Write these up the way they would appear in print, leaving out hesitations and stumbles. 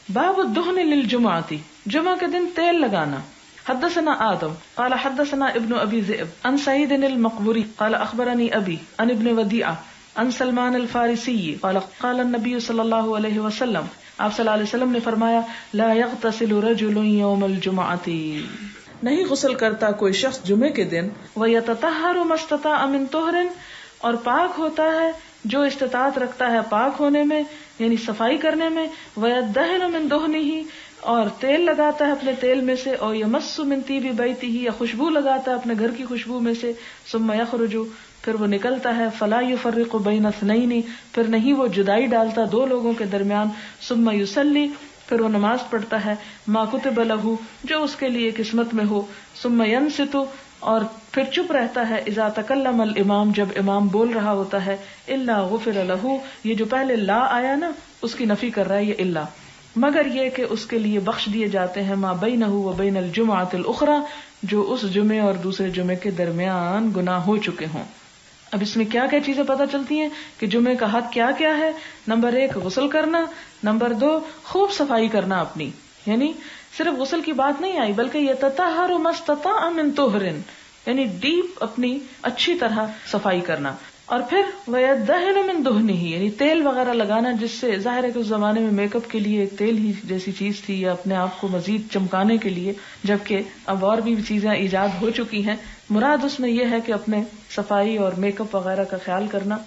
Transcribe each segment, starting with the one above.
باب الدهن للجمعة، جمعہ کے دن تیل لگانا. حدثنا آدم قال حدثنا ابن ابی ذئب عن سعید المقبری قال اخبرنی ابی عن ابن ودیعہ عن سلمان الفارسی قال قال النبی صلی اللہ علیہ وسلم، آپ صلی اللہ علیہ وسلم نے فرمایا، لا یغتسل رجل یوم الجمعۃ، نہیں غسل کرتا کوئی شخص جمعے کے دن، ویتطہر ما استطاع من طہر، اور پاک ہوتا ہے جو استطاعت رکھتا ہے پاک ہونے میں یعنی صفائی کرنے میں، ویدہن من دہنہ، اور تیل لگاتا ہے اپنے تیل میں سے، اور یمس من طیب بیتہ، یا خوشبو لگاتا ہے اپنے گھر کی خوشبو میں سے، ثم یخرج، پھر وہ نکلتا ہے، فلا یفرق بین اثنین، پھر نہیں وہ جدائی ڈالتا دو لوگوں کے درمیان، ثم یصلی، پھر وہ نماز پڑھتا ہے، ما کتب لہ، جو اس کے لیے قسمت میں ہو، ثم ینصت، اور پھر چپ رہتا ہے، اذا تکلم الامام، جب امام بول رہا ہوتا ہے، الا غفر لہ، یہ جو پہلے لا آیا نا اس کی نفی کر رہا ہے یہ الا، مگر یہ کہ اس کے لیے بخش دیے جاتے ہیں ما بینہ و بین الجمعۃ الاخری، جو اس جمعے اور دوسرے جمعے کے درمیان گناہ ہو چکے ہوں. اب اس میں کیا کیا چیزیں پتہ چلتی ہیں کہ جمعے کا حق کیا کیا ہے. نمبر 1 غسل کرنا، نمبر 2 خوب صفائی کرنا اپنی، یعنی صرف غسل کی بات نہیں آئی بلکہ یہ یتطہر ما استطاع من طہر، یعنی ڈیپ اپنی اچھی طرح صفائی کرنا، اور پھر وَيَدَّهِنُ مِن دُهْنِهِ، یعنی تیل وغیرہ لگانا، جس سے ظاہر ہے کہ اس زمانے میں میک اپ کے لیے ایک تیل ہی جیسی چیز تھی، یا اپنے آپ کو مزید چمکانے کے لیے، جبکہ اب اور بھی چیزیں ایجاد ہو چکی ہیں. مراد اس میں یہ ہے کہ اپنے صفائی اور میک اپ وغیرہ کا خیال کرنا.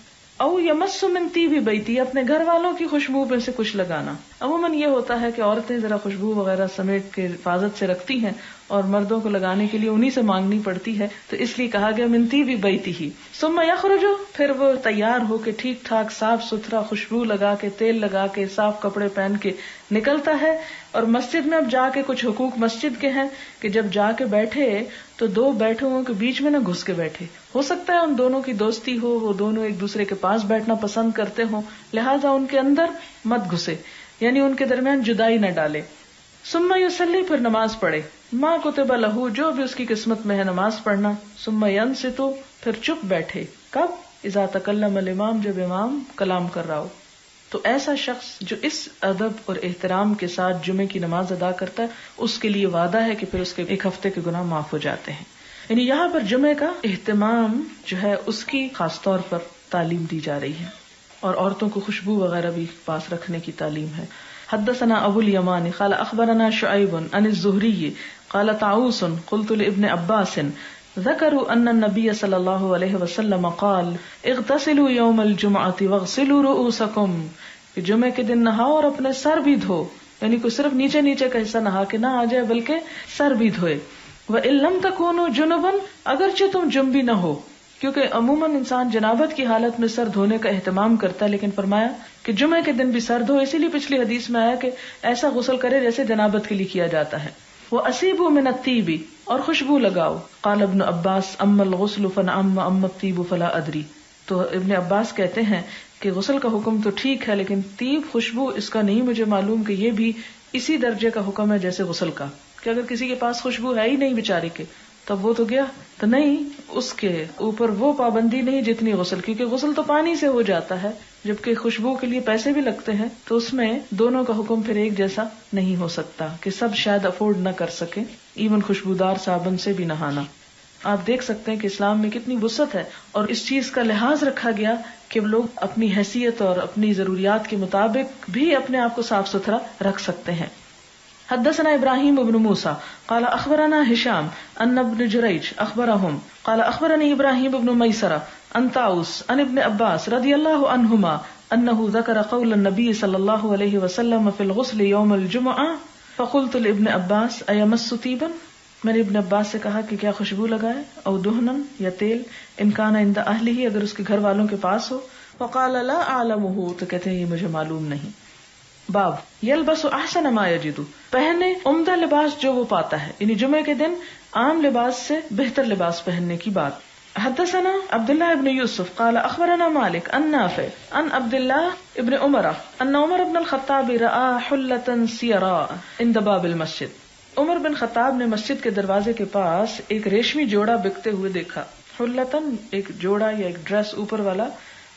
او یمس من طیب بیتی، اپنے گھر والوں کی خوشبو میں سے کچھ لگانا. عموماً یہ ہوتا ہے کہ عورتیں ذرا خوشبو وغیرہ سمیٹ کے حفاظت سے رکھتی ہیں اور مردوں کو لگانے کے لیے انہی سے مانگنی پڑتی ہے، تو اس لیے کہا گیا من طیب بیتہ. ثم یخرج، پھر وہ تیار ہو کے ٹھیک ٹھاک صاف ستھرا خوشبو لگا کے تیل لگا کے صاف کپڑے پہن کے نکلتا ہے. اور مسجد میں اب جا کے کچھ حقوق مسجد کے ہیں کہ جب جا کے بیٹھے تو 2 بیٹھے ہوں کے بیچ میں نہ گھس کے بیٹھے، ہو سکتا ہے ان دونوں کی دوستی ہو، وہ دونوں ایک دوسرے کے پاس بیٹھنا پسند کرتے ہوں، لہذا ان کے اندر مت گھسے، یعنی ان کے درمیان جدائی نہ ڈالے. ثم یصلی، پھر نماز پڑھے، ما کتب لہ، جو بھی اس کی قسمت میں ہے نماز پڑھنا. ثم ینصت، پھر چپ بیٹھے، کب؟ اذا تکلم الامام، جب امام کلام کر رہا ہو. تو ایسا شخص جو اس ادب اور احترام کے ساتھ جمعے کی نماز ادا کرتا ہے، اس کے لیے وعدہ ہے کہ پھر اس کے 1 ہفتے کے گناہ معاف ہو جاتے ہیں. یعنی یہاں پر جمعے کا اہتمام جو ہے اس کی خاص طور پر تعلیم دی جا رہی ہے، اور عورتوں کو خوشبو وغیرہ بھی پاس رکھنے کی تعلیم ہے. حدثنا ابو الیمان قال اخبرنا شعیب عن الزہری قال طاووس قلت لابن عباس ذکروا ان النبی صلی اللہ علیہ وسلم قال اغتسلوا یوم الجمعۃ واغسلوا رؤوسکم، کہ جمعے کے دن نہاؤ اور اپنے سر بھی دھو، یعنی کوئی صرف نیچے نیچے کا حصہ نہا کے نہ آ جائے بلکہ سر بھی دھوئے. وَإِن لَمْ تَكُونُوا جُنُبًا، اگرچہ تم جنبی نہ ہو، کیونکہ عموماً انسان جنابت کی حالت میں سر دھونے کا اہتمام کرتا ہے، لیکن فرمایا کہ جمعے کے دن بھی سر دھو، اسی لیے پچھلی حدیث میں آیا کہ ایسا غسل کرے جیسے جنابت کے لیے کیا جاتا ہے. وَأَصِيبُوا مِنَ الطِّيبِ، اور خوشبو لگاؤ. قال ابن عباس اما الغسل فنعم واما الطیب فلا ادری. تو ابن عباس کہتے ہیں کہ غسل کا حکم تو ٹھیک ہے، لیکن طیب خوشبو اس کا نہیں مجھے معلوم کہ یہ بھی اسی درجے کا حکم ہے جیسے غسل کا، کہ اگر کسی کے پاس خوشبو ہے ہی نہیں بیچارے کے تب وہ تو گیا، تو نہیں اس کے اوپر وہ پابندی نہیں جتنی غسل، کیونکہ غسل تو پانی سے ہو جاتا ہے، جبکہ خوشبو کے لیے پیسے بھی لگتے ہیں، تو اس میں دونوں کا حکم پھر ایک جیسا نہیں ہو سکتا کہ سب شاید افورڈ نہ کر سکیں ایون خوشبودار صابن سے بھی نہانا. آپ دیکھ سکتے ہیں کہ اسلام میں کتنی وسعت ہے، اور اس چیز کا لحاظ رکھا گیا کہ لوگ اپنی حیثیت اور اپنی ضروریات کے مطابق بھی اپنے آپ کو صاف ستھرا رکھ سکتے ہیں. حدثنا ابراہیم ابن موسیٰ قال اخبرنا ہشام ان ابن جریج اخبرهم قال اخبرني ابراہیم ابن میسرہ عن طاووس عن ابن عباس رضی اللہ عنہما انه ذکر قول النبی صلی اللہ علیہ وسلم فی الغسل یوم الجمعہ فقلت لابن عباس ایمس طیبا، میں نے ابن عباس سے کہا کہ کیا خوشبو لگائے، او دہنن یا تیل، ان کان عند اہلہ، اگر اس کے گھر والوں کے پاس ہو. فقال لا اعلمہ، تو کہتے ہیں یہ مجھے معلوم نہیں. باب یلبس احسن ما یجد، پہنے عمدہ لباس جو وہ پاتا ہے، یعنی جمعے کے دن عام لباس سے بہتر لباس پہننے کی بات. حدثنا عبداللہ ابن یوسف قال اخبرنا مالک عن نافع عن عبداللہ ابن عمر ان عمر بن الخطاب رأى حلة سیراء عند باب المسجد. عمر بن خطاب نے مسجد کے دروازے کے پاس ایک ریشمی جوڑا بکتے ہوئے دیکھا. حلتن ایک جوڑا یا ایک ڈریس اوپر والا،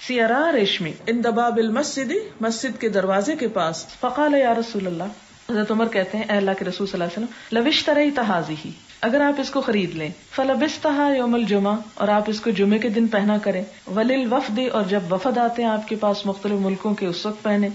سیراء ریشمی، عند باب المسجد مسجد کے دروازے کے پاس. فقال یا رسول اللہ، حضرت عمر کہتے ہیں اے اللہ کے رسول صلی اللہ علیہ وسلم لو اشتریت هذه، اگر آپ اس کو خرید لیں، فلبستها یوم الجمعہ، اور آپ اس کو جمعے کے دن پہنا کریں، وللوفد، اور جب وفد آتے ہیں آپ کے پاس مختلف ملکوں کے اس وقت پہنے،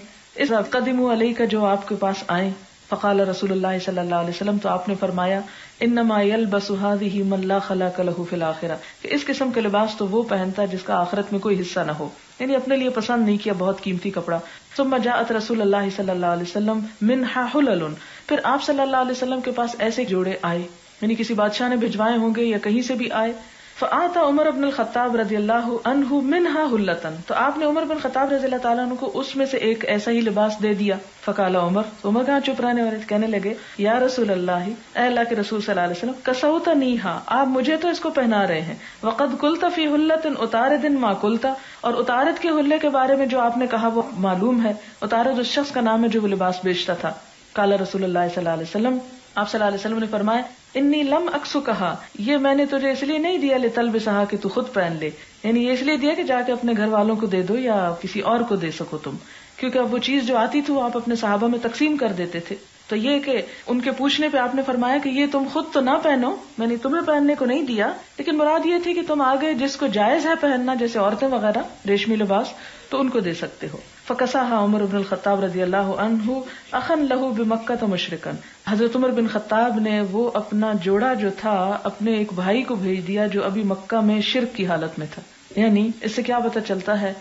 اذا قدموا علیک، جو آپ کے پاس آئیں، فقال رسول اللہ صلی اللہ علیہ وسلم، تو آپ نے فرمایا انما یلبس هذه من لا خلاق له فی الاخرہ، کہ اس قسم کے لباس تو وہ پہنتا ہے جس کا آخرت میں کوئی حصہ نہ ہو، یعنی اپنے لیے پسند نہیں کیا بہت قیمتی کپڑا. ثم جاءت رسول اللہ صلی اللہ علیہ وسلم منها حلل، پھر آپ صلی اللہ علیہ وسلم کے پاس ایسے جوڑے آئے، یعنی کسی بادشاہ نے بھجوائے ہوں گے یا کہیں سے بھی آئے. فآتا عمر بن الخطاب رضی اللہ عنہ منها حلتن، تو آپ نے عمر بن خطاب رضی اللہ تعالیٰ عنہ کو اس میں سے ایک ایسا ہی لباس دے دیا. فقال عمر کہاں چپ رہنے والے، کہنے لگے یا رسول اللہ، اے اللہ کے رسول صلی اللہ علیہ وسلم، کسوتنیھا، آپ مجھے تو اس کو پہنا رہے ہیں، وقد قلت فی حلۃ اتارد ما قلت، اور اتارد کے حلے کے بارے میں جو آپ نے کہا وہ معلوم ہے، اتارد اس شخص کا نام ہے جو وہ لباس بیچتا تھا. قال رسول اللہ صلی اللہ علیہ وسلم، آپ صلی اللہ علیہ وسلم نے فرمایا انی لم اکسو، کہا یہ میں نے تجھے اس لیے نہیں دیا لتلبسھا کہ تو خود پہن لے، یعنی یہ اس لیے دیا کہ جا کے اپنے گھر والوں کو دے دو یا کسی اور کو دے سکو تم، کیونکہ اب وہ چیز جو آتی تھی وہ آپ اپنے صحابہ میں تقسیم کر دیتے تھے. تو یہ کہ ان کے پوچھنے پہ آپ نے فرمایا کہ یہ تم خود تو نہ پہنو، میں نے تمہیں پہننے کو نہیں دیا، لیکن مراد یہ تھی کہ تم آگے جس کو جائز ہے پہننا، جیسے عورتیں وغیرہ ریشمی لباس، تو ان کو دے سکتے ہو. فکساها عمر بن الخطاب رضی اللہ عنہ اخن لہ بمکہ مشرکا، حضرت عمر بن خطاب نے وہ اپنا جوڑا جو تھا اپنے ایک بھائی کو بھیج دیا جو ابھی مکہ میں شرک کی حالت میں تھا. یعنی اس سے کیا پتہ چلتا ہے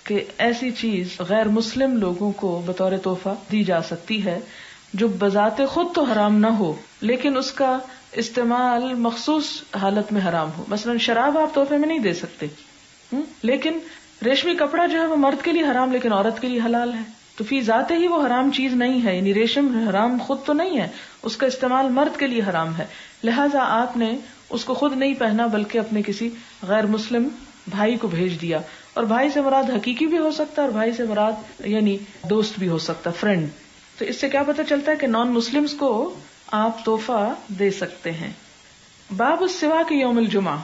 کہ ایسی چیز غیر مسلم لوگوں کو بطور تحفہ دی جا سکتی ہے جو بذات خود تو حرام نہ ہو لیکن اس کا استعمال مخصوص حالت میں حرام ہو. مثلا شراب آپ تحفے میں نہیں دے سکتے، لیکن ریشمی کپڑا جو ہے وہ مرد کے لیے حرام لیکن عورت کے لیے حلال ہے، تو فی ذاتے ہی وہ حرام چیز نہیں ہے، یعنی ریشم حرام خود تو نہیں ہے، اس کا استعمال مرد کے لیے حرام ہے. لہٰذا آپ نے اس کو خود نہیں پہنا بلکہ اپنے کسی غیر مسلم بھائی کو بھیج دیا، اور بھائی سے مراد حقیقی بھی ہو سکتا ہے اور بھائی سے مراد یعنی دوست بھی ہو سکتا، فرینڈ. تو اس سے کیا پتہ چلتا ہے کہ نان مسلمز کو آپ تحفہ دے سکتے ہیں. باب السواک یوم الجمعہ،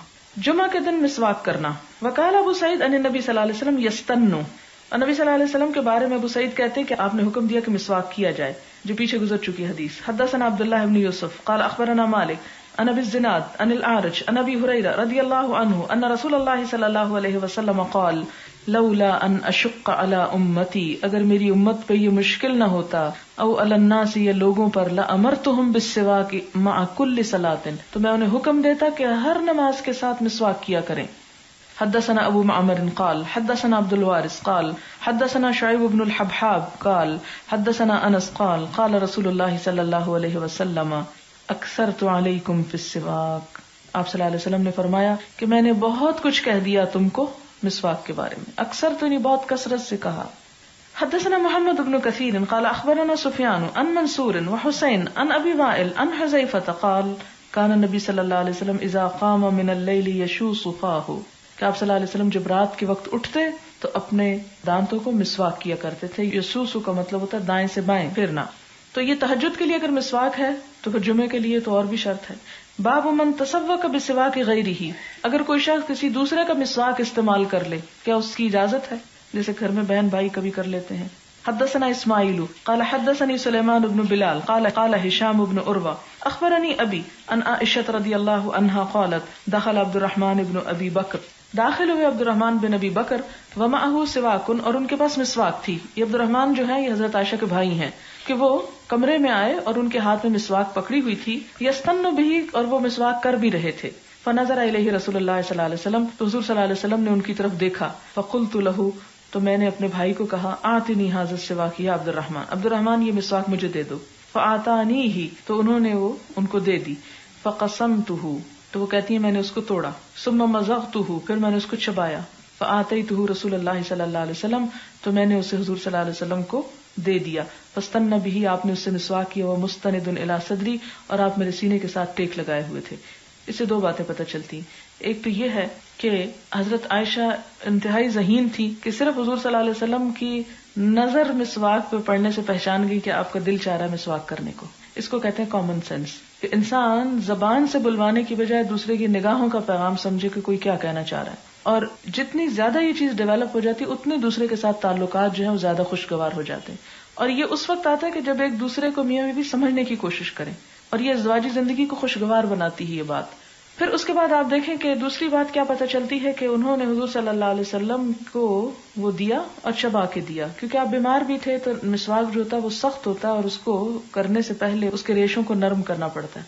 جمعہ کے دن مسواک کرنا. وقال ابو سعید ان نبی صلی اللہ علیہ وسلم یستنو، اور نبی صلی اللہ علیہ وسلم کے بارے میں ابو سعید کہتے ہیں کہ آپ نے حکم دیا کہ مسواک کیا جائے، جو پیچھے گزر چکی حدیث. حدثنا عبداللہ بن یوسف قال اخبرنا مالک عن ابی الزناد عن الاعرج عن ابی ہریرہ رضی اللہ عنہ ان رسول اللہ صلی اللہ علیہ وسلم قال لولا ان اشق علی امتی، اگر میری امت پہ یہ مشکل نہ ہوتا، او علی الناس، یا لوگوں پر، لامرتہم بالسواک مع کل صلاۃ، تو میں انہیں حکم دیتا کہ ہر نماز کے ساتھ مسواک کیا کریں. حدثنا ابو معمر قال حدثنا عبد الوارث قال حدثنا شعیب بن الحبحاب قال حدثنا انس قال قال رسول اللہ صلی اللہ علیہ وسلم اکثرت علیکم فی السواک، آپ صلی اللہ علیہ وسلم نے فرمایا کہ میں نے بہت کچھ کہہ دیا تم کو مسواک کے بارے میں. اکثر تو نہیں، بہت کثرت سے کہا. حدثنا محمد بن کثیر قال اخبرنا سفیان عن منصور وحسین عن ابی وائل عن حذیفہ قال کان النبی صلی اللہ علیہ وسلم اذا قام من اللیل یشوص فاہ، کہ آپ صلی اللہ علیہ وسلم جب رات کے وقت اٹھتے تو اپنے دانتوں کو مسواک کیا کرتے تھے. یسوسو کا مطلب ہوتا ہے دائیں سے بائیں پھرنا. تو یہ تہجد کے لیے اگر مسواک ہے تو پھر جمعے کے لیے تو اور بھی شرط ہے. باب من تسوق بسواک غیرہ، اگر کوئی شخص کسی دوسرے کا مسواک استعمال کر لے، کیا اس کی اجازت ہے؟ جیسے گھر میں بہن بھائی کبھی کر لیتے ہیں. حدثنا اسماعیل قال حدثني سلیمان بن بلال قال قال هشام بن عروہ اخبرني ابی ان عائشہ رضی اللہ عنہا قالت دخل عبد الرحمن بن ابی بکر، داخل ہوئے عبد الرحمن بن ابی بکر، ومعه سواک، اور ان کے پاس مسواک تھی. یہ عبد الرحمن جو ہے یہ حضرت عائشہ کے بھائی ہیں، کہ وہ کمرے میں آئے اور ان کے ہاتھ میں مسواک پکڑی ہوئی تھی. یستن بھی، اور وہ مسواک کر بھی رہے تھے. فنظر الیہ رسول اللہ صلی اللہ علیہ وسلم، تو حضور صلی اللہ علیہ وسلم نے ان کی طرف دیکھا. فقلت لہ، تو میں نے اپنے بھائی کو کہا، آتنی ھذا السواک یا عبد الرحمن، عبد الرحمن یہ مسواک مجھے دے دو. فآتانیہ، تو انہوں نے وہ ان کو دے دی. فقسمتہ، تو وہ کہتی ہے میں نے اس کو توڑا. ثم مضغتہ، پھر میں نے اس کو چبایا. فآتیتہ رسول اللہ صلی اللہ علیہ وسلم، تو میں نے اسے حضور صلی اللہ علیہ وسلم کو دے دیا. فاستن بھی، آپ نے اس سے مسواک کیا. ومستند الی صدری، اور آپ میرے سینے کے ساتھ ٹیک لگائے ہوئے تھے. اس سے دو باتیں پتہ چلتی. ایک تو یہ ہے کہ حضرت عائشہ انتہائی ذہین تھی کہ صرف حضور صلی اللہ علیہ وسلم کی نظر مسواک پہ پڑنے سے پہچان گئی کہ آپ کا دل چاہ رہا ہے مسواک کرنے کو. اس کو کہتے ہیں کامن سینس، کہ انسان زبان سے بلوانے کی بجائے دوسرے کی نگاہوں کا پیغام سمجھے کہ کوئی کیا کہنا چاہ رہا ہے. اور جتنی زیادہ یہ چیز ڈیولپ ہو جاتی اتنے دوسرے کے ساتھ تعلقات جو ہیں وہ زیادہ خوشگوار ہو جاتے ہیں. اور یہ اس وقت آتا ہے کہ جب ایک دوسرے کو میاں بیوی سمجھنے کی کوشش کریں، اور یہ ازدواجی زندگی کو خوشگوار بناتی ہے یہ بات. پھر اس کے بعد آپ دیکھیں کہ دوسری بات کیا پتہ چلتی ہے کہ انہوں نے حضور صلی اللہ علیہ وسلم کو وہ دیا اور چبا کے دیا، کیونکہ آپ بیمار بھی تھے تو مسواک جو ہوتا ہے وہ سخت ہوتا ہے اور اس کو کرنے سے پہلے اس کے ریشوں کو نرم کرنا پڑتا ہے،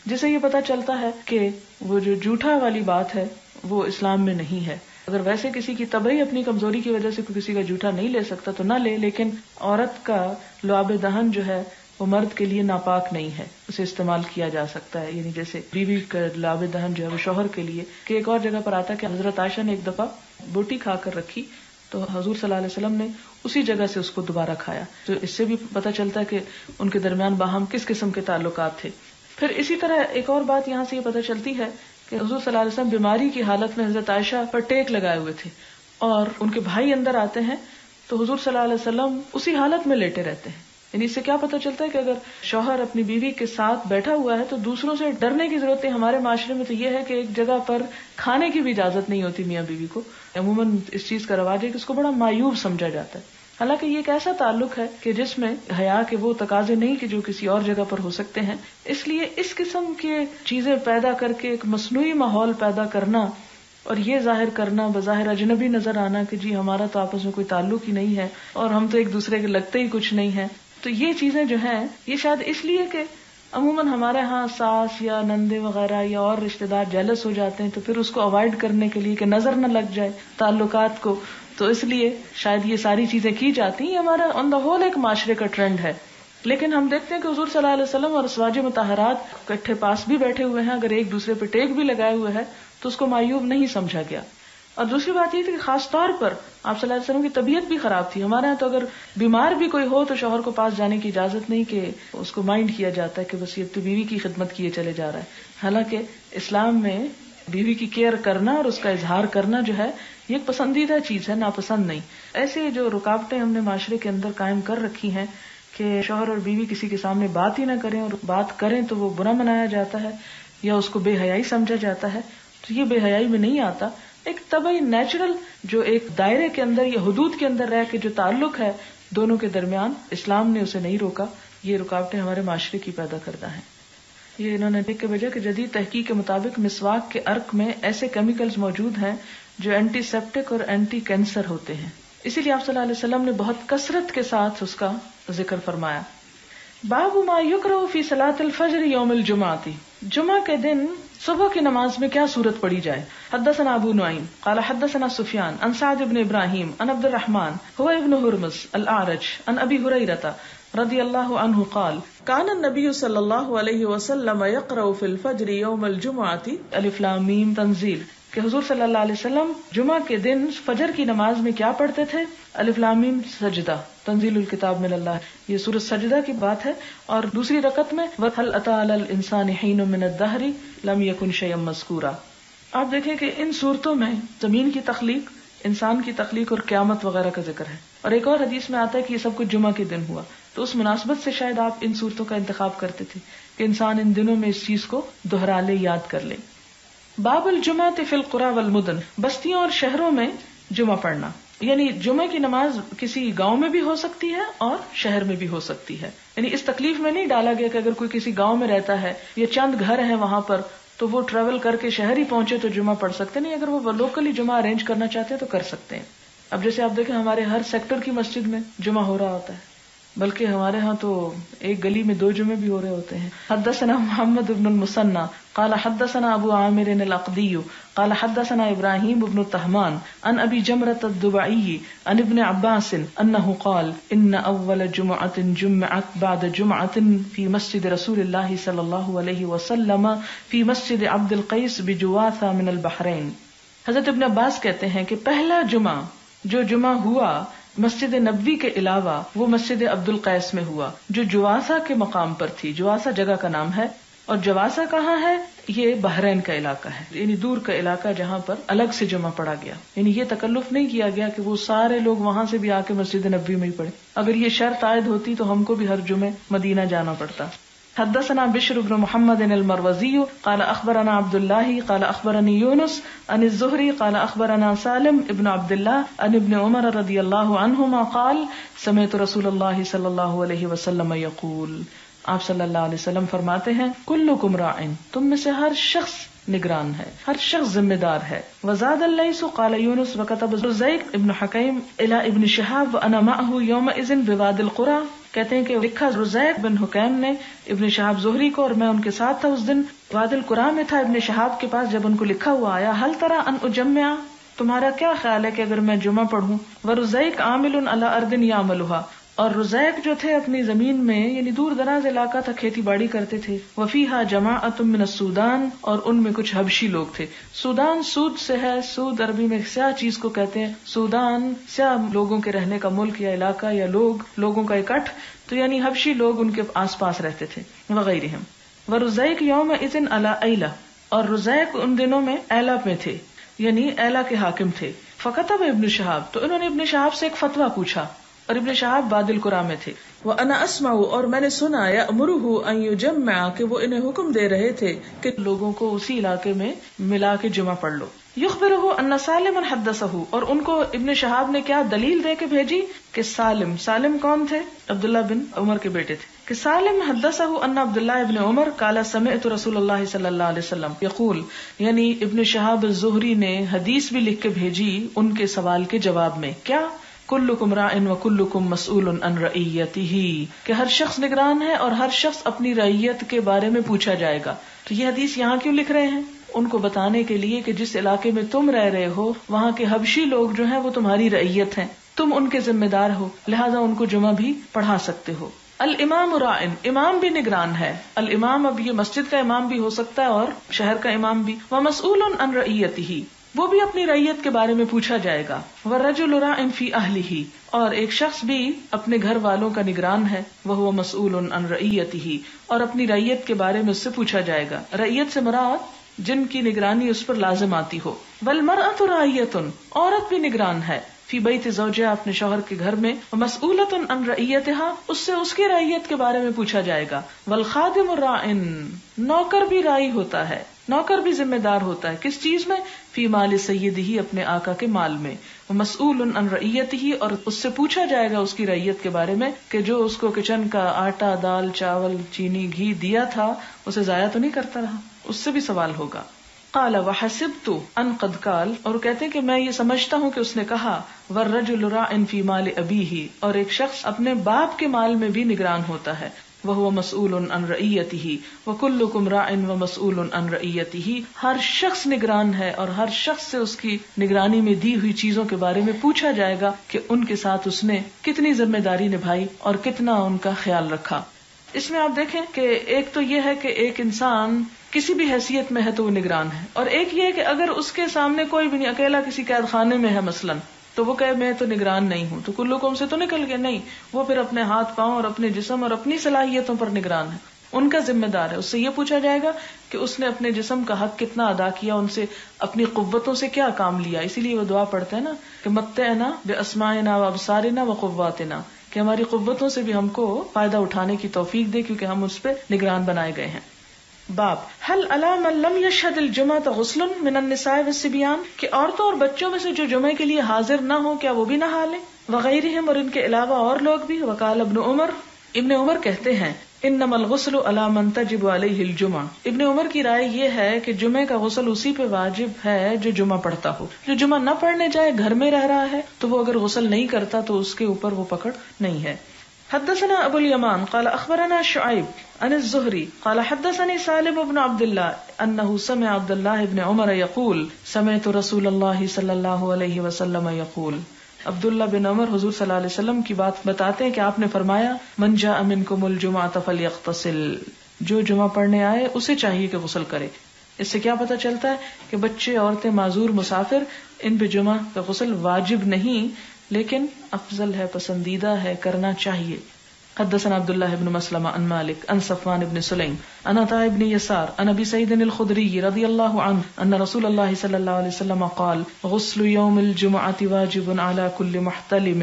جس سے یہ پتہ چلتا ہے کہ وہ جو جھوٹا والی بات ہے وہ اسلام میں نہیں ہے. اگر ویسے کسی کی طبعی اپنی کمزوری کی وجہ سے کوئی کسی کا جھوٹا نہیں لے سکتا تو نہ لے، لیکن عورت کا لعاب دہن جو ہے وہ مرد کے لیے ناپاک نہیں ہے، اسے استعمال کیا جا سکتا ہے. یعنی جیسے بیوی کا لعاب دہن جو ہے وہ شوہر کے لیے، کہ ایک اور جگہ پر آتا ہے کہ حضرت عائشہ نے ایک دفعہ بوٹی کھا کر رکھی تو حضور صلی اللہ علیہ وسلم نے اسی جگہ سے اس کو دوبارہ کھایا. تو اس سے بھی پتہ چلتا ہے کہ ان کے درمیان باہم کس قسم کے تعلقات تھے. پھر اسی طرح ایک اور بات یہاں سے یہ پتہ چلتی ہے کہ حضور صلی اللہ علیہ وسلم بیماری کی حالت میں حضرت عائشہ پر ٹیک لگائے ہوئے تھے، اور ان کے بھائی اندر آتے ہیں تو حضور صلی اللہ علیہ وسلم اسی حالت میں لیٹے رہتے ہیں. یعنی اس سے کیا پتہ چلتا ہے کہ اگر شوہر اپنی بیوی کے ساتھ بیٹھا ہوا ہے تو دوسروں سے ڈرنے کی ضرورت ہے. ہمارے معاشرے میں تو یہ ہے کہ ایک جگہ پر کھانے کی بھی اجازت نہیں ہوتی میاں بیوی کو. عموماً اس چیز کا رواج ہے کہ اس کو بڑا معیوب سمجھا جاتا ہے، حالانکہ یہ ایک ایسا تعلق ہے کہ جس میں حیا کے وہ تقاضے نہیں کہ جو کسی اور جگہ پر ہو سکتے ہیں. اس لیے اس قسم کے چیزیں پیدا کر کے ایک مصنوعی ماحول پیدا کرنا اور یہ ظاہر کرنا، بظاہر اجنبی نظر آنا کہ جی ہمارا تو آپس میں کوئی تعلق ہی نہیں ہے اور ہم تو ایک دوسرے کے لگتے ہی کچھ نہیں ہیں، تو یہ چیزیں جو ہیں یہ شاید اس لیے کہ عموماً ہمارے ہاں ساس یا نندے وغیرہ یا اور رشتے دار جیلس ہو جاتے ہیں، تو پھر اس کو اوائڈ کرنے کے لیے کہ نظر نہ لگ جائے تعلقات کو، تو اس لیے شاید یہ ساری چیزیں کی جاتی ہیں. یہ ہمارا آن دا ہول ایک معاشرے کا ٹرینڈ ہے. لیکن ہم دیکھتے ہیں کہ حضور صلی اللہ علیہ وسلم اور ازواج مطہرات کٹھے پاس بھی بیٹھے ہوئے ہیں، اگر ایک دوسرے پہ ٹیک بھی لگائے ہوئے ہے تو اس کو معیوب نہیں سمجھا گیا. اور دوسری بات یہ تھی کہ خاص طور پر آپ صلی اللہ علیہ وسلم کی طبیعت بھی خراب تھی. ہمارے یہاں تو اگر بیمار بھی کوئی ہو تو شوہر کو پاس جانے کی اجازت نہیں، کہ اس کو مائنڈ کیا جاتا ہے کہ بس یہ تو بیوی کی خدمت کیے چلے جا رہا ہے. حالانکہ اسلام میں بیوی کی کیئر کرنا اور اس کا اظہار کرنا جو ہے یہ ایک پسندیدہ چیز ہے، ناپسند نہیں. ایسے جو رکاوٹیں ہم نے معاشرے کے اندر قائم کر رکھی ہیں کہ شوہر اور بیوی کسی کے سامنے بات ہی نہ کریں، اور بات کریں تو وہ برا منایا جاتا ہے یا اس کو بے حیائی سمجھا جاتا ہے، تو یہ بے حیائی میں نہیں آتا. ایک طبعی نیچرل جو ایک دائرے کے اندر یا حدود کے اندر رہ کے جو تعلق ہے دونوں کے درمیان، اسلام نے اسے نہیں روکا. یہ رکاوٹیں ہمارے معاشرے کی پیدا کردہ ہیں. یہ انہوں نے لکھ کے بھیجا کہ جدید تحقیق کے مطابق مسواک کے عرق میں ایسے کیمیکلز موجود ہیں جو اینٹی سیپٹک اور اینٹی کینسر ہوتے ہیں، اسی لیے آپ صلی اللہ علیہ وسلم نے بہت کثرت کے ساتھ اس کا ذکر فرمایا. باب ما یکرہ فی صلاۃ الفجر یوم الجمعہ، جمعہ کے دن صبح کی نماز میں کیا صورت پڑھی جائے. حدثنا ابو نعیم قال حدثنا سفیان عن سعد بن ابراہیم عن عبد الرحمن هو ابن ہرمز الاعرج عن ابی ہریرہ رضی اللہ عنہ قال کان النبی صلی اللہ علیہ وسلم یقرأ فی الفجر یوم الجمعہ الف لام میم تنزیل، کہ حضور صلی اللہ علیہ وسلم جمعہ کے دن فجر کی نماز میں کیا پڑھتے تھے؟ الف لام میم سجدہ، تنزیل الکتاب من اللہ، یہ سورۃ سجدہ کی بات ہے. اور دوسری رکعت میں وَهَلْ أَتَىٰ عَلَى الْإِنسَانِ حِينٌ مِّنَ الدَّهْرِ لَمْ يَكُنْ شَيْئًا مَّذْكُورًا. آپ دیکھیں کہ ان صورتوں میں زمین کی تخلیق، انسان کی تخلیق اور قیامت وغیرہ کا ذکر ہے. اور ایک اور حدیث میں آتا ہے کہ یہ سب کچھ جمعہ کے دن ہوا، تو اس مناسبت سے شاید آپ ان صورتوں کا انتخاب کرتے تھے کہ انسان ان دنوں میں اس چیز کو دہرا لے، یاد کر لے. باب الجمعہ فی القریٰ والمدن، بستیوں اور شہروں میں جمعہ پڑھنا. یعنی جمعہ کی نماز کسی گاؤں میں بھی ہو سکتی ہے اور شہر میں بھی ہو سکتی ہے. یعنی اس تکلیف میں نہیں ڈالا گیا کہ اگر کوئی کسی گاؤں میں رہتا ہے یا چند گھر ہیں وہاں پر تو وہ ٹریول کر کے شہر ہی پہنچے تو جمعہ پڑھ سکتے نہیں. اگر وہ لوکلی جمعہ ارینج کرنا چاہتے ہیں تو کر سکتے ہیں. اب جیسے آپ دیکھیں ہمارے ہر سیکٹر کی مسجد میں جمعہ ہو رہا ہوتا ہے، بلکہ ہمارے ہاں تو ایک گلی میں 2 جمعے بھی ہو رہے ہوتے ہیں. حدثنا محمد بن المثنى قال حدثنا ابو عامر العقدی قال حدثنا ابراہیم بن طہمان عن ابی جمرۃ الضبعی عن ابن عباس انه قال ان اول جمعۃ جمعت بعد جمعۃ في مسجد رسول اللہ صلی اللہ علیہ وسلم في مسجد عبد القیس بجواثہ من البحرین. حضرت ابن عباس کہتے ہیں کہ پہلا جمعہ جو جمعہ ہوا مسجد نبوی کے علاوہ وہ مسجد عبد القیس میں ہوا جو جواسا کے مقام پر تھی. جواسا جگہ کا نام ہے، اور جواسا کہاں ہے؟ یہ بحرین کا علاقہ ہے، یعنی دور کا علاقہ جہاں پر الگ سے جمعہ پڑھا گیا. یعنی یہ تکلف نہیں کیا گیا کہ وہ سارے لوگ وہاں سے بھی آ کے مسجد نبوی میں ہی پڑھے. اگر یہ شرط عائد ہوتی تو ہم کو بھی ہر جمعے مدینہ جانا پڑتا. حدثنا بشر بن محمد المروزي قال اخبرنا عبد الله قال اخبرني يونس عن الزهري قال اخبرنا سالم ابن عبد الله عن ابن عمر رضي الله عنهما قال سمعت رسول الله صلى الله عليه وسلم يقول، آپ صلی اللہ علیہ وسلم فرماتے ہیں کلکم راعٍ، تم میں سے ہر شخص نگران ہے، ہر شخص ذمہ دار ہے. وزاد اللیث قال یونس وكتب رزیق ابن حکیم الى ابن شہاب وانا معه یومئذ بواد القرى، کہتے ہیں کہ لکھا رزیق بن حکیم نے ابن شہاب زہری کو، اور میں ان کے ساتھ تھا اس دن واد القرى میں تھا ابن شہاب کے پاس. جب ان کو لکھا ہوا آیا هل ترى ان اجمع، تمہارا کیا خیال ہے کہ اگر میں جمعہ پڑھوں. ورزیق عامل على ارض يعملها، اور رزیق جو تھے اپنی زمین میں یعنی دور دراز علاقہ تھا، کھیتی باڑی کرتے تھے. وفیہا جماعت من السودان، اور ان میں کچھ حبشی لوگ تھے. سودان سود سے ہے، سود عربی میں سیاہ چیز کو کہتے ہیں. سودان سیاہ لوگوں کے رہنے کا ملک یا علاقہ یا لوگوں کا اکٹھ، تو یعنی حبشی لوگ ان کے آس پاس رہتے تھے. وغیرہم. ورزیق یومئذ علی ایلہ، اور رزیق ان دنوں میں ایلہ میں تھے، یعنی ایلہ کے حاکم تھے. فکتب ابن شہاب، تو انہوں نے ابن شہاب سے ایک فتویٰ پوچھا، اور ابن شہاب وادی القرى میں تھے. وَأَنَا أَسْمَعُ، اور میں نے سنا، يَأْمُرُهُ أَن يُجَمِّعَ، کہ وہ انہیں حکم دے رہے تھے کہ لوگوں کو اسی علاقے میں ملا کے جمعہ پڑھ لو. يُخْبِرُهُ أَنَّ سَالِمًا حَدَّثَهُ، اور ان کو ابن شہاب نے کیا دلیل دے کے بھیجی کہ سالم کون تھے؟ عبداللہ بن عمر کے بیٹے تھے. کہ سالم حدثه ان عبداللہ ابن عمر قال سمعت رسول اللہ صلی اللہ علیہ وسلم یقول، یعنی ابن شہاب الزہری نے حدیث بھی لکھ کے بھیجی ان کے سوال کے جواب میں. کیا؟ کلکم راع وکلکم مسئول عن رعیتہ، کہ ہر شخص نگران ہے اور ہر شخص اپنی رعیت کے بارے میں پوچھا جائے گا. تو یہ حدیث یہاں کیوں لکھ رہے ہیں؟ ان کو بتانے کے لیے کہ جس علاقے میں تم رہ رہے ہو وہاں کے حبشی لوگ جو ہیں وہ تمہاری رعیت ہیں، تم ان کے ذمہ دار ہو، لہذا ان کو جمعہ بھی پڑھا سکتے ہو. الامام راع، امام بھی نگران ہے. الامام، اب یہ مسجد کا امام بھی ہو سکتا ہے اور شہر کا امام بھی. ومسئول عن رعیتہ، وہ بھی اپنی رعیت کے بارے میں پوچھا جائے گا. والرجل راع فی اہلہ، اور ایک شخص بھی اپنے گھر والوں کا نگران ہے. وہو مسئول عن رعیتہ، اور اپنی رعیت کے بارے میں اس سے پوچھا جائے گا. رعیت سے مراد جن کی نگرانی اس پر لازم آتی ہو. والمرأۃ راعیۃ، عورت بھی نگران ہے. فی بیت زوجہا، اپنے شوہر کے گھر میں. مسئولۃ عن رعیتہا، اس سے اس کی رعیت کے بارے میں پوچھا جائے گا. والخادم راع، نوکر بھی راعی ہوتا ہے، نوکر بھی ذمہ دار ہوتا ہے. کس چیز میں؟ فی مال سیدہ، اپنے آقا کے مال میں. مسئول عن رعیتہ، اور اس سے پوچھا جائے گا اس کی رعیت کے بارے میں کہ جو اس کو کچن کا آٹا، دال، چاول، چینی، گھی دیا تھا اسے ضائع تو نہیں کرتا رہا، اس سے بھی سوال ہوگا. قال وحسبت ان قد قال، اور کہتے ہیں کہ میں یہ سمجھتا ہوں کہ اس نے کہا. والرجل راع فی مال ابیہ، اور ایک شخص اپنے باپ کے مال میں بھی نگران ہوتا ہے. وہو مسئول عن رعیتہ وکلکم راع ومسئول عن رعیتہ، ہر شخص نگران ہے اور ہر شخص سے اس کی نگرانی میں دی ہوئی چیزوں کے بارے میں پوچھا جائے گا کہ ان کے ساتھ اس نے کتنی ذمہ داری نبھائی اور کتنا ان کا خیال رکھا. اس میں آپ دیکھیں کہ ایک تو یہ ہے کہ ایک انسان کسی بھی حیثیت میں ہے تو وہ نگران ہے، اور ایک یہ کہ اگر اس کے سامنے کوئی بھی نہیں، اکیلا کسی قید خانے میں ہے مثلاً، تو وہ کہے میں تو نگران نہیں ہوں، تو کلکم سے تو نکل گیا نہیں، وہ پھر اپنے ہاتھ پاؤں اور اپنے جسم اور اپنی صلاحیتوں پر نگران ہے، ان کا ذمہ دار ہے. اس سے یہ پوچھا جائے گا کہ اس نے اپنے جسم کا حق کتنا ادا کیا، ان سے اپنی قوتوں سے کیا کام لیا. اسی لیے وہ دعا پڑھتے ہیں نا کہ متعنا باسماعنا وابصارنا وقواتنا، کہ ہماری قوتوں سے بھی ہم کو فائدہ اٹھانے کی توفیق دے کیونکہ ہم اس پہ نگران بنائے گئے ہیں. باب هل على من لم يشهد الجمعة غسل من النساء والصبيان، کہ عورتوں اور بچوں میں سے جو جمعے کے لیے حاضر نہ ہوں کیا وہ بھی نہا لیں. وغیرہم، اور ان کے علاوہ اور لوگ بھی. وقال ابن عمر کہتے ہیں انما الغسل على من تجب عليه الجمعة، ابن عمر کی رائے یہ ہے کہ جمعے کا غسل اسی پہ واجب ہے جو جمعہ پڑھتا ہو. جو جمعہ نہ پڑھنے جائے، گھر میں رہ رہا ہے، تو وہ اگر غسل نہیں کرتا تو اس کے اوپر وہ پکڑ نہیں ہے. حدثنا ابو الیمان قال اخبرنا شعیب عن الزہری قال حدثني سالم بن عبد الله انه سمع عبد الله بن عمر يقول سمعت رسول الله صلی اللہ علیہ وسلم يقول. عبداللہ بن عمر حضور صلی اللہ علیہ وسلم کی بات بتاتے ہیں کہ آپ نے فرمایا من جاء منکم الجمعة فليغتسل، جو جمعہ پڑھنے آئے اسے چاہیے کہ غسل کرے. اس سے کیا پتہ چلتا ہے کہ بچے، عورتیں، معذور، مسافر، ان پہ جمعہ کا غسل واجب نہیں لیکن افضل ہے، پسندیدہ ہے، کرنا چاہیے. حدثنا عبداللہ بن مسلمہ عن مالک عن صفوان بن سلیم عن عطاء بن یسار عن ابی سعید الخدری رضی اللہ عنہ ان رسول اللہ صلی اللہ علیہ وسلم قال غسل یوم الجمعۃ واجب علی کل محتلم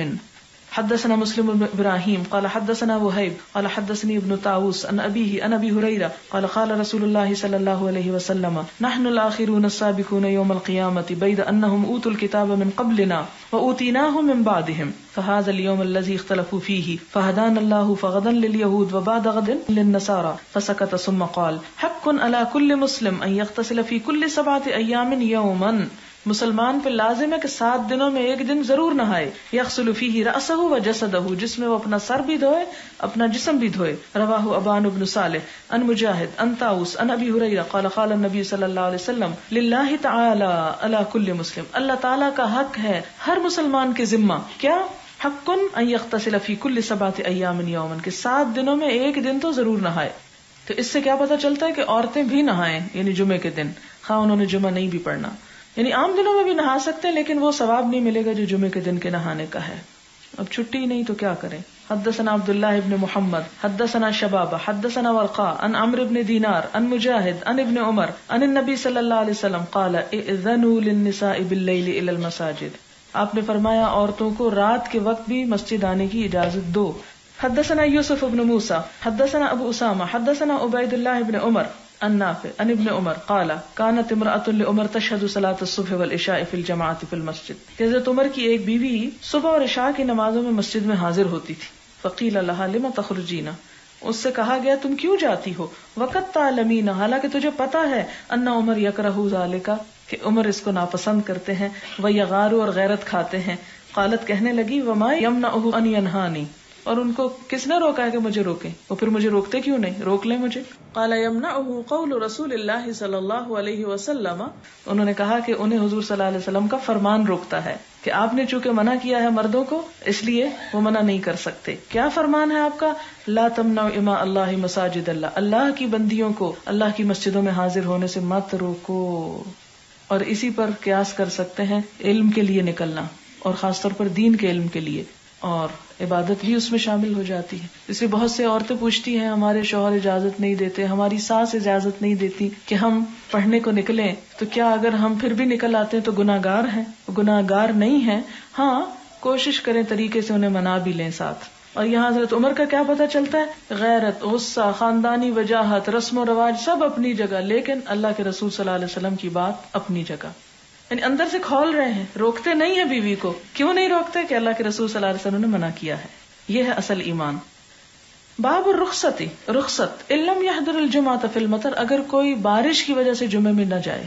حدثنا مسلم بن ابراہیم قال حدثنا وہیب قال حدثني ابن طاووس عن ابيه عن ابي هريره قال قال رسول الله صلى الله عليه وسلم نحن الاخرون السابقون يوم القيامه بيد انهم اوتوا الكتاب من قبلنا واوتيناه من بعدهم فهذا اليوم الذي اختلفوا فيه فهدانا الله فغدا لليهود وبعد غد للنصارى فسكت ثم قال حق على كل مسلم ان يغتسل في كل 7 ايام يوما مسلمان پہ لازم ہے کہ 7 دنوں میں ایک دن ضرور نہائے. یغسل فیہ رأسہ و جسدہ، جس میں وہ اپنا سر بھی دھوئے اپنا جسم بھی دھوئے. رواہ ابان بن صالح عن مجاہد عن طاووس عن ابی ہریرہ قال قال النبی صلی اللہ علیہ وسلم للہ تعالی علی کل مسلم، اللہ تعالیٰ کا حق ہے ہر مسلمان کے ذمہ. کیا؟ حق ان یغتسل فی کل 7 ایام یوما، کہ 7 دنوں میں ایک دن تو ضرور نہائے. تو اس سے کیا پتہ چلتا ہے کہ عورتیں بھی نہائیں، یعنی جمعے کے دن، خواہ انہوں نے جمعہ نہیں بھی پڑھنا. یعنی عام دنوں میں بھی نہا سکتے ہیں لیکن وہ ثواب نہیں ملے گا جو جمعے کے دن کے نہانے کا ہے. اب چھٹی نہیں تو کیا کریں. حدثنا عبداللہ ابن محمد حدثنا شبابہ حدثنا ورقاء عن عمرو بن دینار عن مجاہد عن ابن عمر عن النبی صلی اللہ علیہ وسلم قال اذنوا للنساء باللیل الى المساجد. آپ نے فرمایا عورتوں کو رات کے وقت بھی مسجد آنے کی اجازت دو. حدثنا یوسف بن موسیٰ حدثنا ابو اسامہ حدثنا عبید اللہ بن عمر عن نافع عن ابن عمر قال كانت امرأة لعمر تشهد صلاة الصبح والعشاء في الجماعة في المسجد. حضرت عمر کی ایک بیوی صبح اور عشاء کی نمازوں میں مسجد میں حاضر ہوتی تھی. فقیل لها لما تخرجین، اس سے کہا گیا تم کیوں جاتی ہو. وقد تعلمین، حالانکہ تجھے پتا ہے ان عمر یکرہ ذالک، کہ عمر اس کو ناپسند کرتے ہیں. ویغار، اور غیرت کھاتے ہیں. قالت، کہنے لگی وما یمنعہ ان ینہانی، اور ان کو کس نے روکا ہے کہ مجھے روکیں، وہ پھر مجھے روکتے کیوں نہیں، روک لیں مجھے. قال یمنعہ قول رسول اللہ صلی اللہ علیہ وسلم، انہوں نے کہا کہ انہیں حضور صلی اللہ علیہ وسلم کا فرمان روکتا ہے کہ آپ نے چونکہ منع کیا ہے مردوں کو اس لیے وہ منع نہیں کر سکتے. کیا فرمان ہے آپ کا؟ لا تمنعوا اماء اللہ مساجد اللہ، اللہ کی بندیوں کو اللہ کی مسجدوں میں حاضر ہونے سے مت روکو. اور اسی پر قیاس کر سکتے ہیں علم کے لیے نکلنا، اور خاص طور پر دین کے علم کے لیے، اور عبادت بھی اس میں شامل ہو جاتی ہے. اس لیے بہت سے عورتیں پوچھتی ہیں ہمارے شوہر اجازت نہیں دیتے، ہماری ساس اجازت نہیں دیتی کہ ہم پڑھنے کو نکلیں، تو کیا اگر ہم پھر بھی نکل آتے ہیں تو گناہگار ہیں؟ گناہگار نہیں ہیں. ہاں، کوشش کریں طریقے سے انہیں منا بھی لیں ساتھ. اور یہاں حضرت عمر کا کیا پتہ چلتا ہے؟ غیرت، غصہ، خاندانی وجاہت، رسم و رواج سب اپنی جگہ، لیکن اللہ کے رسول صلی اللہ علیہ وسلم کی بات اپنی جگہ. یعنی اندر سے کھول رہے ہیں، روکتے نہیں ہیں بیوی کو. کیوں نہیں روکتے؟ کہ اللہ کے رسول صلی اللہ علیہ وسلم نے منع کیا ہے. یہ ہے اصل ایمان. باب الرخصت، رخصت ان لم يحضر الجمعة في المطر، اگر کوئی بارش کی وجہ سے جمعے میں نہ جائے،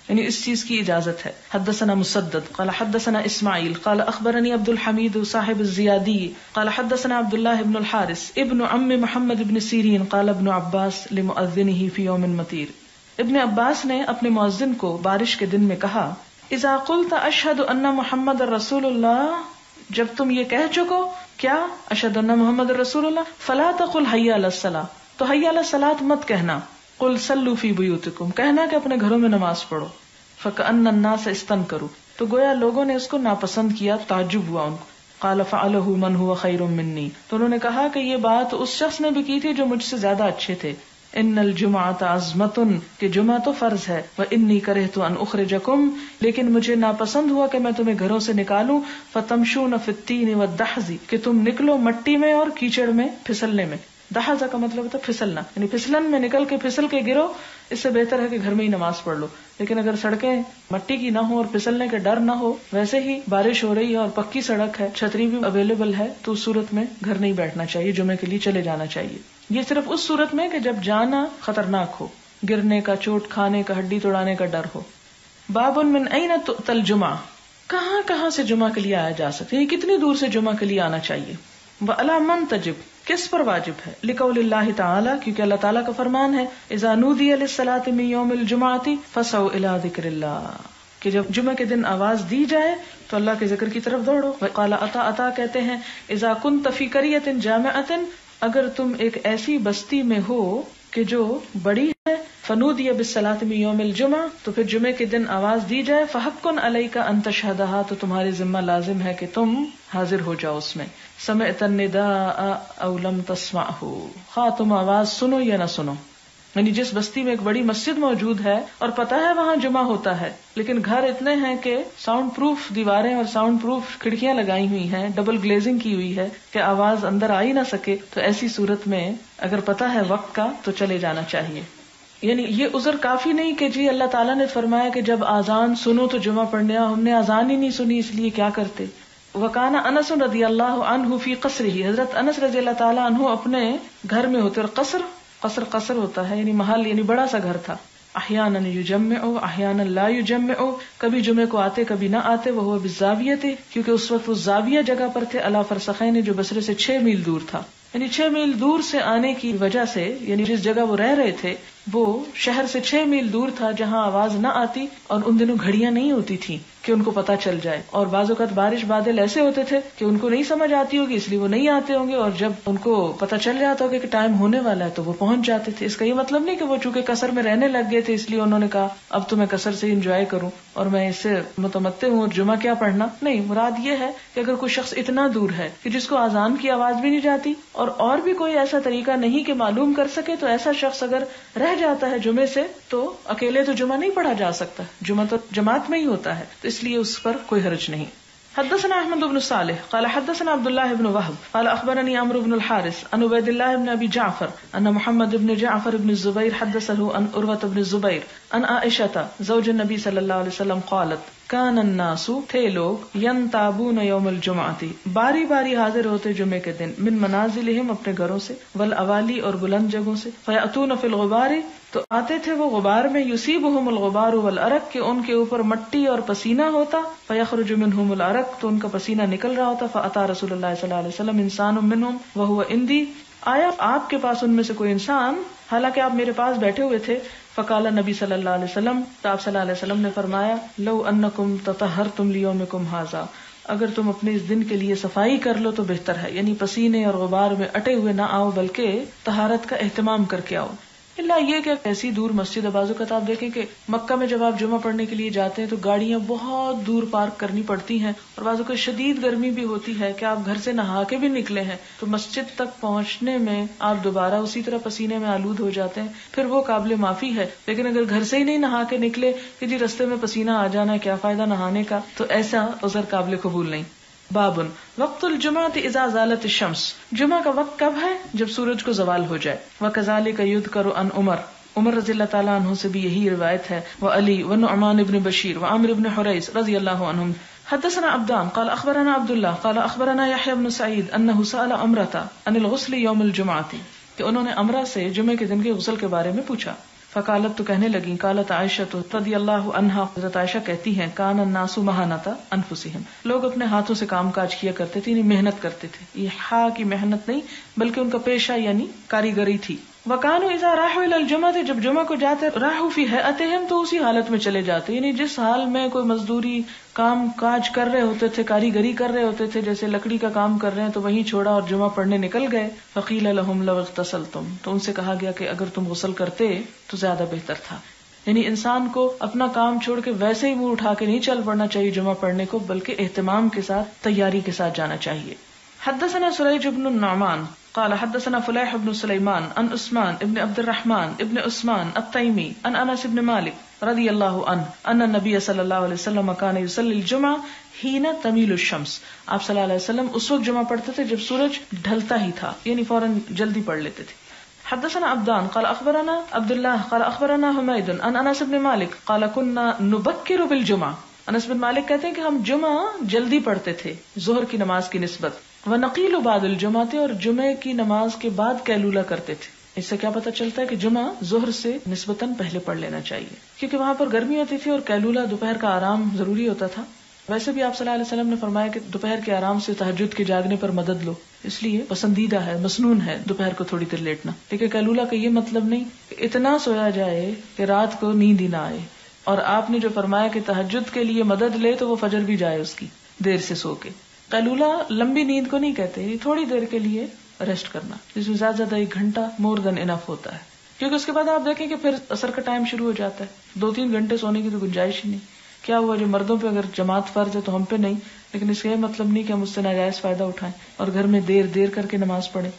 یعنی اس چیز کی اجازت ہے. حدثنا مسدد قال حدثنا اسماعیل قال اخبرني عبد الحمید صاحب الزیادی قال حدثنا عبد الله بن الحارث ابن عم محمد بن سیرین قال ابن عباس لمؤذنه في يوم مطیر. ابن عباس نے اپنے مؤذن کو بارش کے دن میں کہا، اذا قلت اشہد ان محمد رسول اللہ، جب تم یہ کہہ چکو کیا اشہد ان محمد رسول اللہ، فلا تقل حی علی الصلاۃ، تو حی علی الصلاۃ مت کہنا. قل صلوا فی بیوتکم، کہنا کہ اپنے گھروں میں نماز پڑھو. فکأن الناس استنکروا، تو گویا لوگوں نے اس کو ناپسند کیا، تعجب ہوا ان کو. قال فعلہ من هو خیر منی، تو انہوں نے کہا کہ یہ بات اس شخص نے بھی کی تھی جو مجھ سے زیادہ اچھے تھے. ان الجمعۃ عظمۃ، کہ جمعہ تو فرض ہے. وانی کرہت ان اخرجکم، لیکن مجھے ناپسند ہوا کہ میں تمہیں گھروں سے نکالوں. فتمشون فی الطین والدحض، کہ تم نکلو مٹی میں اور کیچڑ میں، پھسلنے میں. دحض کا مطلب ہوتا ہے پھسلنا، یعنی پھسلن میں نکل کے پھسل کے گرو. اس سے بہتر ہے کہ گھر میں ہی نماز پڑھ لو. لیکن اگر سڑکیں مٹی کی نہ ہو اور پھسلنے کا ڈر نہ ہو، ویسے ہی بارش ہو رہی ہے اور پکی سڑک ہے، چھتری بھی اویلیبل ہے، تو اس صورت میں گھر نہیں بیٹھنا چاہیے، جمعے کے لیے چلے جانا چاہیے. یہ صرف اس صورت میں کہ جب جانا خطرناک ہو، گرنے کا، چوٹ کھانے کا، ہڈی توڑانے کا ڈر ہو. باب من این تؤتی الجمعہ، کہاں کہاں سے جمعہ کے لیے آیا جا سکتا ہے، کتنی دور سے جمعہ کے لیے آنا چاہیے. وعلی من تجب، کس پر واجب ہے. لقول اللہ تعالی، کیونکہ اللہ تعالیٰ کا فرمان ہے، اذا نودی للصلاۃ من یوم الجمعۃ فسعوا الی ذکر اللہ، کہ جب جمعہ کے دن آواز دی جائے تو اللہ کے ذکر کی طرف دوڑو. قال عطا کہتے ہیں، اذا كنت فی قریۃ جامعۃ، اگر تم ایک ایسی بستی میں ہو کہ جو بڑی ہے، فنودی بالصلاۃ من یوم الجمعہ، تو پھر جمعے کے دن آواز دی جائے، فحق علیک ان تشہدھا، تو تمہارے ذمہ لازم ہے کہ تم حاضر ہو جاؤ اس میں. سمعت النداء او لم تسمعہ، خواہ تم آواز سنو یا نہ سنو. یعنی جس بستی میں ایک بڑی مسجد موجود ہے اور پتہ ہے وہاں جمعہ ہوتا ہے، لیکن گھر اتنے ہیں کہ ساؤنڈ پروف دیواریں اور ساؤنڈ پروف کھڑکیاں لگائی ہوئی ہیں، ڈبل گلیزنگ کی ہوئی ہے کہ آواز اندر آ ہی نہ سکے، تو ایسی صورت میں اگر پتہ ہے وقت کا تو چلے جانا چاہیے. یعنی یہ عذر کافی نہیں کہ جی اللہ تعالیٰ نے فرمایا کہ جب آذان سنو تو جمعہ پڑھنے آؤ، ہم نے آذان ہی نہیں سنی اس لیے کیا کرتے. وکان انس رضی اللہ عنہ فی قصرہ، حضرت انس رضی اللہ تعالیٰ عنہ اپنے گھر میں ہوتے، اور قصر ہوتا ہے یعنی محل، یعنی بڑا سا گھر تھا. احیانا یجمع احیانا لا یجمع، کبھی جمعے کو آتے کبھی نہ آتے. وہ بالزاویہ، کیونکہ اس وقت وہ زاویہ جگہ پر تھے، علی فرسخین، جو بصرے سے 6 میل دور تھا. یعنی 6 میل دور سے آنے کی وجہ سے، یعنی جس جگہ وہ رہ رہے تھے وہ شہر سے 6 میل دور تھا جہاں آواز نہ آتی، اور ان دنوں گھڑیاں نہیں ہوتی تھی کہ ان کو پتہ چل جائے، اور بعض اوقات بارش بادل ایسے ہوتے تھے کہ ان کو نہیں سمجھ آتی ہوگی اس لیے وہ نہیں آتے ہوں گے، اور جب ان کو پتہ چل جاتا ہوگا کہ ٹائم ہونے والا ہے تو وہ پہنچ جاتے تھے. اس کا یہ مطلب نہیں کہ وہ چونکہ قصر میں رہنے لگ گئے تھے اس لیے انہوں نے کہا اب تو میں قصر سے انجوائے کروں اور میں اس سے متمتع ہوں اور جمعہ کیا پڑھنا. نہیں، مراد یہ ہے کہ اگر کوئی شخص اتنا دور ہے کہ جس کو اذان کی آواز بھی نہیں جاتی اور بھی کوئی ایسا طریقہ نہیں کہ معلوم کر سکے، تو ایسا شخص اگر رہ جاتا ہے جمعے سے تو اکیلے تو جمعہ نہیں پڑھا جا سکتا، جمعہ تو جماعت میں ہی ہوتا ہے، تو اس لیے اس پر کوئی حرج نہیں. حدثنا احمد بن صالح قال حدثنا عبد الله بن وهب قال اخبرني عمرو بن الحارث عن عبيد الله بن ابي جعفر ان محمد بن جعفر بن الزبير حدثه عن عروة بن الزبير عن عائشة زوج النبي صلى الله عليه وسلم قالت كان الناس، تھے لوگ، ينتابون يوم الجمعة، باری باری حاضر ہوتے جمعے کے دن، من منازلهم، اپنے گھروں سے، والاوالی، اور بلند جگہوں سے، فيأتون في الغبار، تو آتے تھے وہ غبار میں، یصیبہم الغبار والعرق، کہ ان کے اوپر مٹی اور پسینہ ہوتا، فیخرج منہم العرق، تو ان کا پسینہ نکل رہا ہوتا. فاتا رسول اللہ صلی اللہ علیہ وسلم انسان منہم وہو عندی، آیا آپ کے پاس ان میں سے کوئی انسان حالانکہ آپ میرے پاس بیٹھے ہوئے تھے. فقال نبی صلی اللہ علیہ وسلم، تو آپ صلی اللہ علیہ وسلم نے فرمایا، لو انکم تطہرتم لیومکم ھذا، اگر تم اپنے اس دن کے لیے صفائی کر لو تو بہتر ہے. یعنی پسینے اور غبار میں اٹے ہوئے نہ آؤ بلکہ طہارت کا اہتمام کر کے آؤ. اللہ یہ کہ ایسی دور مسجد ہے، بعض اوقات آپ دیکھیں کہ مکہ میں جب آپ جمعہ پڑھنے کے لیے جاتے ہیں تو گاڑیاں بہت دور پارک کرنی پڑتی ہیں، اور بعض اوقات شدید گرمی بھی ہوتی ہے کہ آپ گھر سے نہا کے بھی نکلے ہیں تو مسجد تک پہنچنے میں آپ دوبارہ اسی طرح پسینے میں آلود ہو جاتے ہیں، پھر وہ قابل معافی ہے. لیکن اگر گھر سے ہی نہیں نہا کے نکلے کہ جی رستے میں پسینہ آ جانا ہے، کیا فائدہ نہانے کا، تو ایسا عذر قابل قبول نہیں. بابن وقت الجمعۃ اذا زالت الشمس، جمعہ کا وقت کب ہے؟ جب سورج کو زوال ہو جائے. وکذالک یذکر عن عمر رضی اللہ تعالیٰ عنہ سے بھی یہی روایت ہے، وعلی ونعمان بن بشیر وعامر بن حریث رضی اللہ عنہم. حدثنا عبدان قال اخبرنا عبد اللہ قال اخبرنا یحیی بن سعید انہ سأل عمرۃ عن الغسل یوم الجمعۃ، کہ انہوں نے عمرہ سے جمعے کے دن کے غسل کے بارے میں پوچھا. فقالت، تو کہنے لگی، قالت عائشہ رضی اللہ عنہا، حضرت عائشہ کہتی ہیں، کان الناس مہانۃ انفسہم، لوگ اپنے ہاتھوں سے کام کاج کیا کرتے تھے، یعنی محنت کرتے تھے. یہ ہا کی محنت نہیں بلکہ ان کا پیشہ یعنی کاریگری تھی. وکانوا اذا راحوا الى الجمعۃ، جب جمعہ کو جاتے، راحوا فی ہیئتہم، تو اسی حالت میں چلے جاتے، یعنی جس حال میں کوئی مزدوری کام کاج کر رہے ہوتے تھے، کاریگری کر رہے ہوتے تھے، جیسے لکڑی کا کام کر رہے ہیں تو وہیں چھوڑا اور جمعہ پڑھنے نکل گئے. فقیل لهم لو اغتسلتم، تو ان سے کہا گیا کہ اگر تم غسل کرتے تو زیادہ بہتر تھا. یعنی انسان کو اپنا کام چھوڑ کے ویسے ہی منہ اٹھا کے نہیں چل پڑنا چاہیے جمعہ پڑھنے کو، بلکہ اہتمام کے ساتھ، تیاری کے ساتھ جانا چاہیے. حدثنا سریج بن النعمان قال حدثنا فلیح بن سلیمان عن عثمان ابن عبد الرحمن ابن عثمان التیمی عن انس بن مالک رضی اللہ عنہ ان النبی صلی اللہ علیہ وسلم کان یصلی الجمعہ حین تمیل الشمس، آپ صلی اللہ علیہ وسلم اس وقت جمعہ پڑھتے تھے جب سورج ڈھلتا ہی تھا، یعنی فوراً جلدی پڑھ لیتے تھے. حدثنا عبدان قال اخبرنا عبد اللہ قال اخبرنا حمید عن انس بن مالک قال كنا نبکر بالجمعہ، انس بن مالک کہتے ہیں کہ ہم جمعہ جلدی پڑھتے تھے ظہر کی نماز کی نسبت. وَنَقِيلُ بَعْدَ الْجُمْعَةِ، اور جمعے کی نماز کے بعد قیلولہ کرتے تھے. اس سے کیا پتہ چلتا ہے کہ جمعہ ظہر سے نسبتاً پہلے پڑھ لینا چاہیے، کیونکہ وہاں پر گرمی ہوتی تھی اور قیلولہ دوپہر کا آرام ضروری ہوتا تھا. ویسے بھی آپ صلی اللہ علیہ وسلم نے فرمایا کہ دوپہر کے آرام سے تہجد کے جاگنے پر مدد لو، اس لیے پسندیدہ ہے، مسنون ہے دوپہر کو تھوڑی دیر لیٹنا. لیکن قیلولہ کا یہ مطلب نہیں کہ اتنا سویا جائے کہ رات کو نیند ہی نہ آئے. اور آپ نے جو فرمایا کہ تہجد کے لیے مدد لے تو وہ فجر بھی جائے اس کی دیر سے سو کے. قیلولہ لمبی نیند کو نہیں کہتے، یہ تھوڑی دیر کے لیے ریسٹ کرنا، جس میں زیادہ 1 گھنٹہ مور دین انف ہوتا ہے. کیونکہ اس کے بعد آپ دیکھیں کہ پھر عصر کا ٹائم شروع ہو جاتا ہے، 2-3 گھنٹے سونے کی تو گنجائش ہی نہیں. کیا ہوا جو مردوں پہ اگر جماعت فرض ہے تو ہم پہ نہیں، لیکن اس کا یہ مطلب نہیں کہ ہم اس سے ناجائز فائدہ اٹھائیں اور گھر میں دیر کر کے نماز پڑھیں.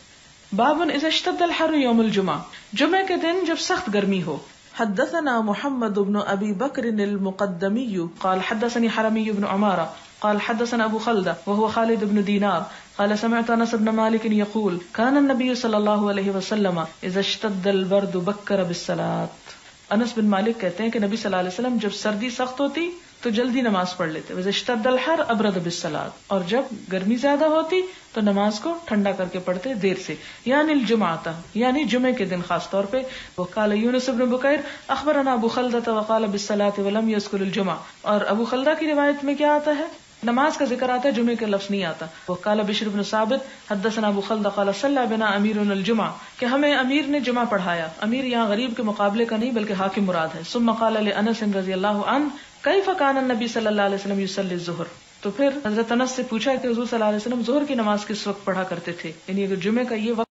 باب اذا اشتد الحر یوم الجمعہ، جمعے کے دن جب سخت گرمی ہو. حدثنا محمد بن ابی بکر المقدمی قال حدثني حرمي بن عمارة قال حدثنا ابو خلدة وهو خالد بن دینار قال سمعت انس بن مالك يقول كان النبي صلی اللہ علیہ وسلم اذا اشتد البرد بکر بالصلاة. انس بن مالک کہتے ہیں کہ نبی صلی اللہ علیہ وسلم جب سردی سخت ہوتی تو جلدی نماز پڑھ لیتے. وَإِذَا اشْتَدَّ الْحَرُّ أَبْرَدَ بِالصَّلَاةِ، اور جب گرمی زیادہ ہوتی تو نماز کو ٹھنڈا کر کے پڑھتے دیر سے، یعنی الجمعہ، یعنی جمعے کے دن خاص طور پہ. وقال یونس بن بکیر اخبرنا ابو خلدہ وقال بالصلاة ولم يذكر الجمعہ، اور ابو خلدہ کی روایت میں کیا آتا ہے؟ نماز کا ذکر آتا ہے، جمعے کا لفظ نہیں آتا. وقال بشر بن ثابت حدثنا ابو خلدہ قال صلى بنا اميرنا الجمعہ، کہ ہمیں امیر نے جمعہ پڑھایا. امیر یہاں غریب کے مقابلے کا نہیں بلکہ حاکم مراد ہے. ثم قال لانس رضی اللہ عنہ کیف کان النبی صلی اللہ علیہ وسلم یصلی الظہر، تو پھر حضرت انس سے پوچھا کہ حضور صلی اللہ علیہ وسلم ظہر کی نماز کس وقت پڑھا کرتے تھے، یعنی اگر جمعے کا یہ وقت